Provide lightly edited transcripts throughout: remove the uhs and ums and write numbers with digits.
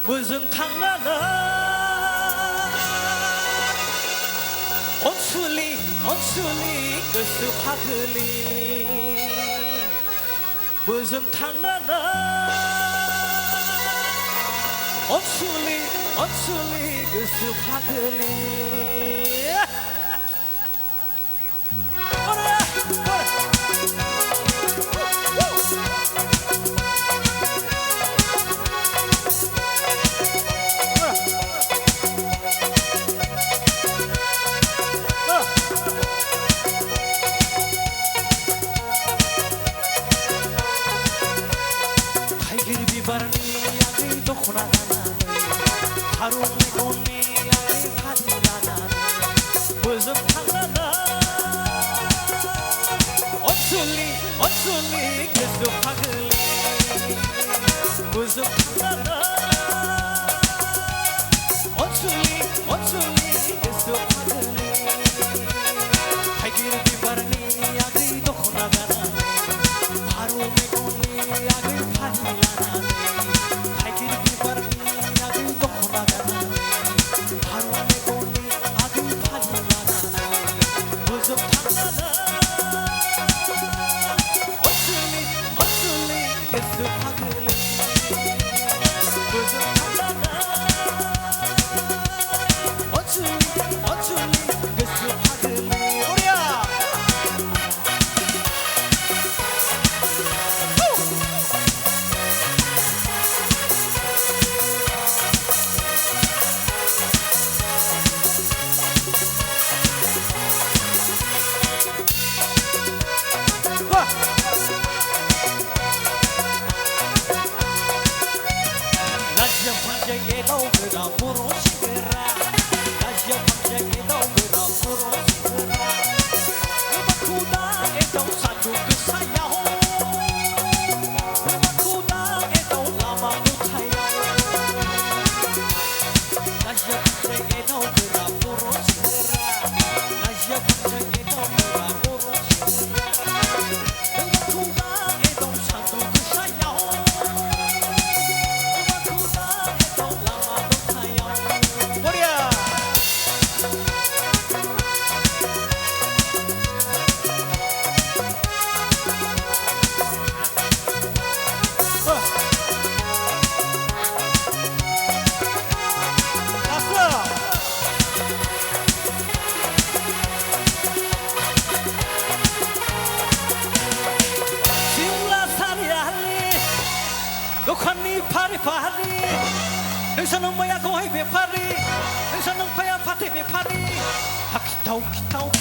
무슨 탕나나 온술리 그스 화글리 무슨 탕나나 온술리 그스 화글리 바람이 도코나 하루 내고니 아이 파리라나 무슨 탕나나 어슬리 계속 하글리 무슨 탕나나 어슬리 계속 하글리 발길이 바람이 아이 도코나 하루 내고니 아이 파리라나 파리 능선은 뭐야 고이 베파리 능선은 거야 파티 베파리 하키타오 키타오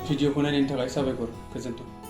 भिडिअखौ नायनायनि थाखाय साबायखर गोजोन्थों।